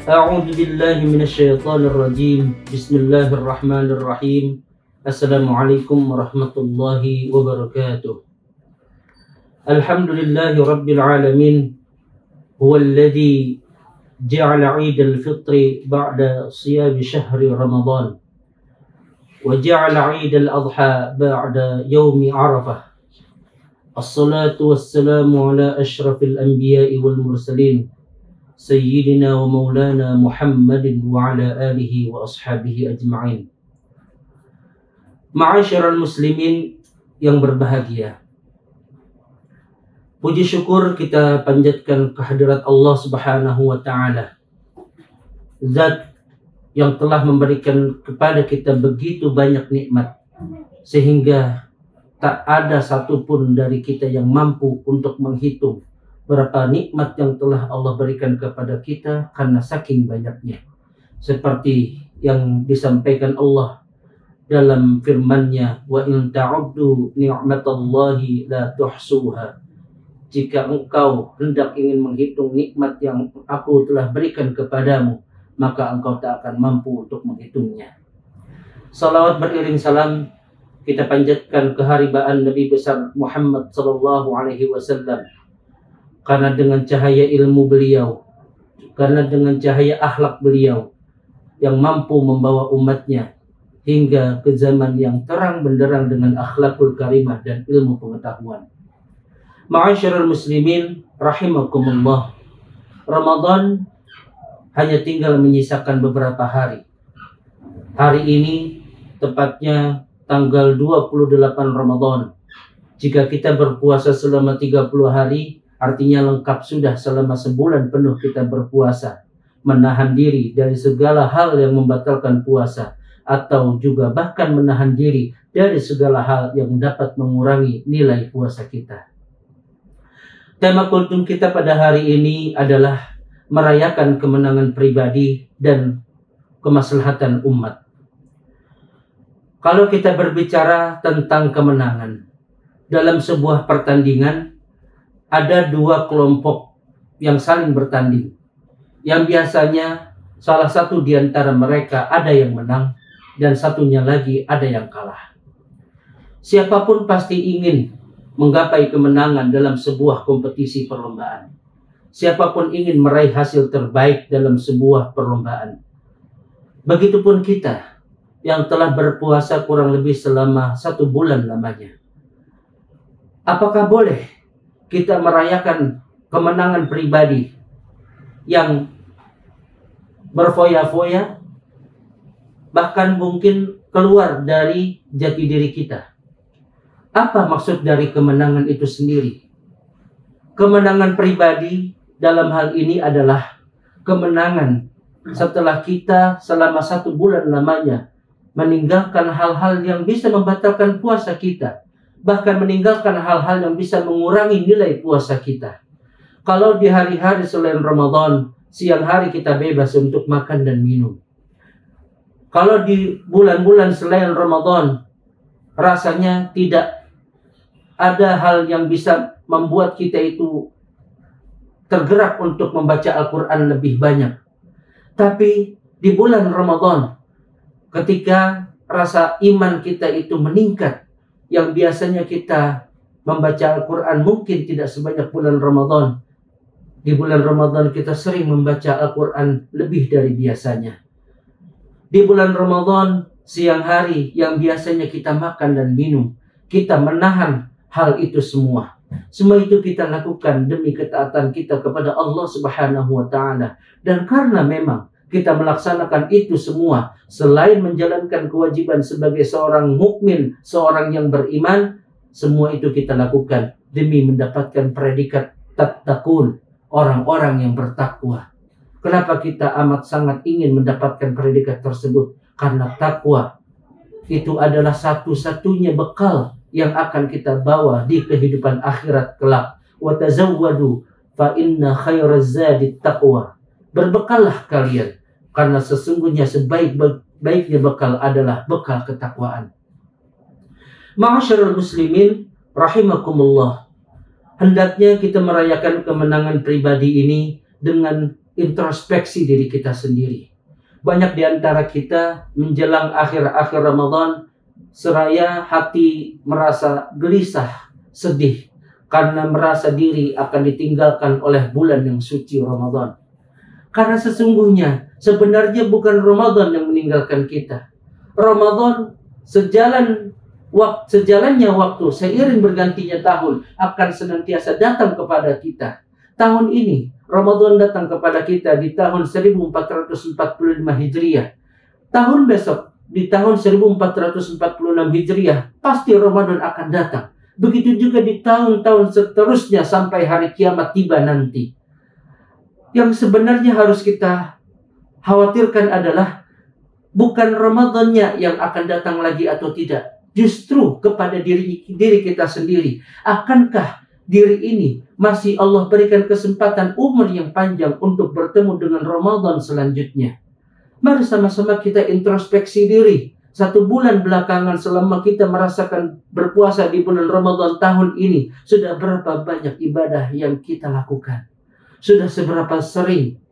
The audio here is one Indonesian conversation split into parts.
A'udzu billahi minasyaitonir rajim. Bismillahirrahmanirrahim. Assalamualaikum warahmatullahi wabarakatuh. Alhamdulillahi rabbil alamin. Huwallazi ja'ala 'idal fitri ba'da siyami syahri Ramadan. Wa ja'ala 'idal adha ba'da yaumi Arafah. Assalatu wassalamu ala asyrafil anbiya'i wal mursalin. Sayyidina wa maulana Muhammadin wa ala alihi wa ashabihi ajma'in. Ma'asyiral muslimin yang berbahagia, puji syukur kita panjatkan kehadirat Allah Subhanahu wa ta'ala, Zat yang telah memberikan kepada kita begitu banyak nikmat sehingga tak ada satupun dari kita yang mampu untuk menghitung berapa nikmat yang telah Allah berikan kepada kita karena saking banyaknya. Seperti yang disampaikan Allah dalam firman-Nya, wa in ta'uddu ni'matallahi la tuhsuha. Jika engkau hendak ingin menghitung nikmat yang aku telah berikan kepadamu, maka engkau tak akan mampu untuk menghitungnya. Salawat beriring salam kita panjatkan keharibaan Nabi besar Muhammad sallallahu alaihi wasallam. Karena dengan cahaya ilmu beliau, karena dengan cahaya akhlak beliau yang mampu membawa umatnya hingga ke zaman yang terang benderang dengan akhlakul karimah dan ilmu pengetahuan. Ma'asyiral muslimin rahimakumullah. Ramadan hanya tinggal menyisakan beberapa hari. Hari ini tepatnya tanggal 28 Ramadan. Jika kita berpuasa selama 30 hari, artinya lengkap sudah selama sebulan penuh kita berpuasa, menahan diri dari segala hal yang membatalkan puasa, atau juga bahkan menahan diri dari segala hal yang dapat mengurangi nilai puasa kita. Tema kultum kita pada hari ini adalah merayakan kemenangan pribadi dan kemaslahatan umat. Kalau kita berbicara tentang kemenangan dalam sebuah pertandingan, ada dua kelompok yang saling bertanding, yang biasanya salah satu di antara mereka ada yang menang dan satunya lagi ada yang kalah. Siapapun pasti ingin menggapai kemenangan dalam sebuah kompetisi perlombaan. Siapapun ingin meraih hasil terbaik dalam sebuah perlombaan. Begitupun kita yang telah berpuasa kurang lebih selama 1 bulan lamanya. Apakah boleh kita merayakan kemenangan pribadi yang berfoya-foya, bahkan mungkin keluar dari jati diri kita? Apa maksud dari kemenangan itu sendiri? Kemenangan pribadi dalam hal ini adalah kemenangan setelah kita selama 1 bulan lamanya meninggalkan hal-hal yang bisa membatalkan puasa kita, bahkan meninggalkan hal-hal yang bisa mengurangi nilai puasa kita. Kalau di hari-hari selain Ramadan, siang hari kita bebas untuk makan dan minum. Kalau di bulan-bulan selain Ramadan, rasanya tidak ada hal yang bisa membuat kita itu tergerak untuk membaca Al-Quran lebih banyak. Tapi di bulan Ramadan, ketika rasa iman kita itu meningkat, yang biasanya kita membaca Al-Quran mungkin tidak sebanyak bulan Ramadan. Di bulan Ramadan kita sering membaca Al-Quran lebih dari biasanya. Di bulan Ramadan siang hari yang biasanya kita makan dan minum, kita menahan hal itu semua. Semua itu kita lakukan demi ketaatan kita kepada Allah Subhanahu wa ta'ala. Dan karena memang kita melaksanakan itu semua, selain menjalankan kewajiban sebagai seorang mukmin, seorang yang beriman, semua itu kita lakukan demi mendapatkan predikat tattaqun, orang-orang yang bertakwa. Kenapa kita amat sangat ingin mendapatkan predikat tersebut? Karena takwa itu adalah satu-satunya bekal yang akan kita bawa di kehidupan akhirat kelak. Wa tazawwadu fa inna khairaz zadi taqwa. Berbekallah kalian, karena sesungguhnya sebaik-baiknya bekal adalah bekal ketakwaan. Ma'asyiral muslimin rahimakumullah. Hendaknya kita merayakan kemenangan pribadi ini dengan introspeksi diri kita sendiri. Banyak di antara kita menjelang akhir-akhir Ramadan, seraya hati merasa gelisah, sedih, karena merasa diri akan ditinggalkan oleh bulan yang suci Ramadan. Karena sesungguhnya, sebenarnya bukan Ramadan yang meninggalkan kita. Ramadan sejalannya waktu, seiring bergantinya tahun, akan senantiasa datang kepada kita. Tahun ini, Ramadan datang kepada kita di tahun 1445 Hijriah. Tahun besok, di tahun 1446 Hijriah, pasti Ramadan akan datang. Begitu juga di tahun-tahun seterusnya sampai hari kiamat tiba nanti. Yang sebenarnya harus kita khawatirkan adalah bukan Ramadannya yang akan datang lagi atau tidak. Justru kepada diri kita sendiri. Akankah diri ini masih Allah berikan kesempatan umur yang panjang untuk bertemu dengan Ramadan selanjutnya? Mari sama-sama kita introspeksi diri. 1 bulan belakangan selama kita merasakan berpuasa di bulan Ramadan tahun ini, sudah berapa banyak ibadah yang kita lakukan? Sudah seberapa sering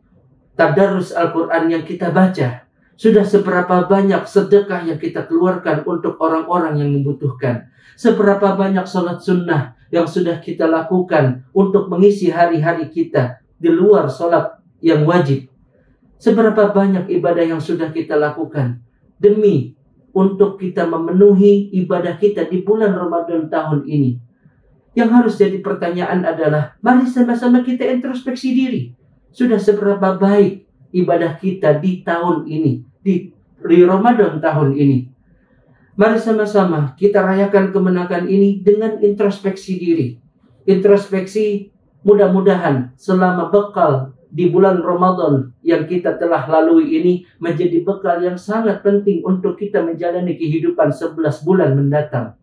tadarus Al-Quran yang kita baca? Sudah seberapa banyak sedekah yang kita keluarkan untuk orang-orang yang membutuhkan? Seberapa banyak sholat sunnah yang sudah kita lakukan untuk mengisi hari-hari kita di luar sholat yang wajib? Seberapa banyak ibadah yang sudah kita lakukan demi untuk kita memenuhi ibadah kita di bulan Ramadan tahun ini? Yang harus jadi pertanyaan adalah, mari sama-sama kita introspeksi diri. Sudah seberapa baik ibadah kita di tahun ini, di Ramadan tahun ini? Mari sama-sama kita rayakan kemenangan ini dengan introspeksi diri. Introspeksi mudah-mudahan selama bekal di bulan Ramadan yang kita telah lalui ini menjadi bekal yang sangat penting untuk kita menjalani kehidupan 11 bulan mendatang.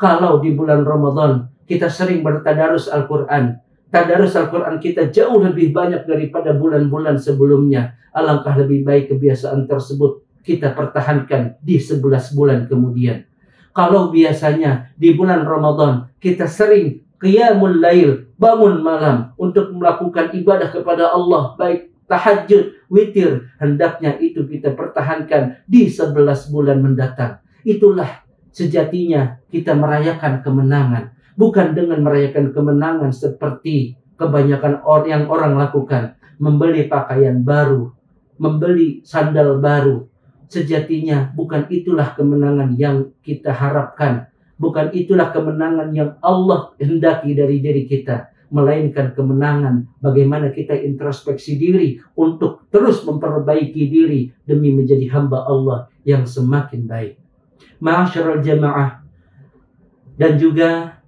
Kalau di bulan Ramadan kita sering bertadarus Al-Quran, tadarus Al-Quran kita jauh lebih banyak daripada bulan-bulan sebelumnya. Alangkah lebih baik kebiasaan tersebut kita pertahankan di 11 bulan kemudian. Kalau biasanya di bulan Ramadan kita sering qiyamul lail, bangun malam untuk melakukan ibadah kepada Allah, baik tahajud, witir, hendaknya itu kita pertahankan di 11 bulan mendatang. Itulah sejatinya kita merayakan kemenangan. Bukan dengan merayakan kemenangan seperti kebanyakan orang lakukan. Membeli pakaian baru, membeli sandal baru. Sejatinya bukan itulah kemenangan yang kita harapkan. Bukan itulah kemenangan yang Allah hendaki dari diri kita. Melainkan kemenangan bagaimana kita introspeksi diri untuk terus memperbaiki diri demi menjadi hamba Allah yang semakin baik. Ma'asyiral jamaah, dan juga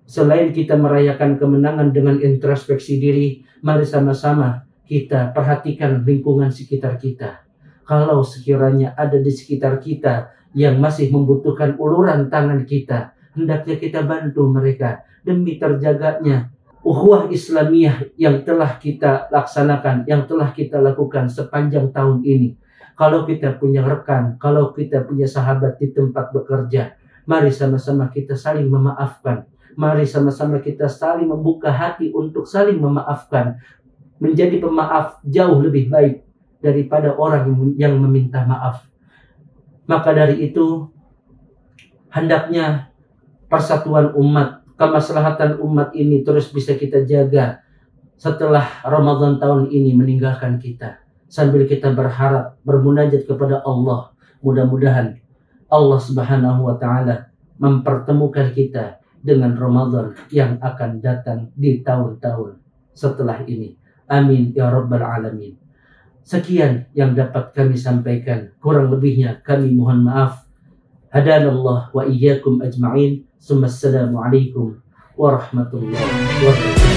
selain kita merayakan kemenangan dengan introspeksi diri, mari sama-sama kita perhatikan lingkungan sekitar kita. Kalau sekiranya ada di sekitar kita yang masih membutuhkan uluran tangan kita, hendaknya kita bantu mereka demi terjaganya ukhuwah Islamiyah yang telah kita laksanakan, yang telah kita lakukan sepanjang tahun ini. Kalau kita punya rekan, kalau kita punya sahabat di tempat bekerja, mari sama-sama kita saling memaafkan. Mari sama-sama kita saling membuka hati untuk saling memaafkan. Menjadi pemaaf jauh lebih baik daripada orang yang meminta maaf. Maka dari itu, hendaknya persatuan umat, kemaslahatan umat ini terus bisa kita jaga setelah Ramadan tahun ini meninggalkan kita. Sambil kita berharap, bermunajat kepada Allah. Mudah-mudahan Allah Subhanahu wa Ta'ala mempertemukan kita dengan Ramadan yang akan datang di tahun-tahun setelah ini. Amin ya Rabbal Alamin. Sekian yang dapat kami sampaikan. Kurang lebihnya kami mohon maaf. Hadanallah wa iyyakum ajma'in. Assalamualaikum warahmatullahi wabarakatuh.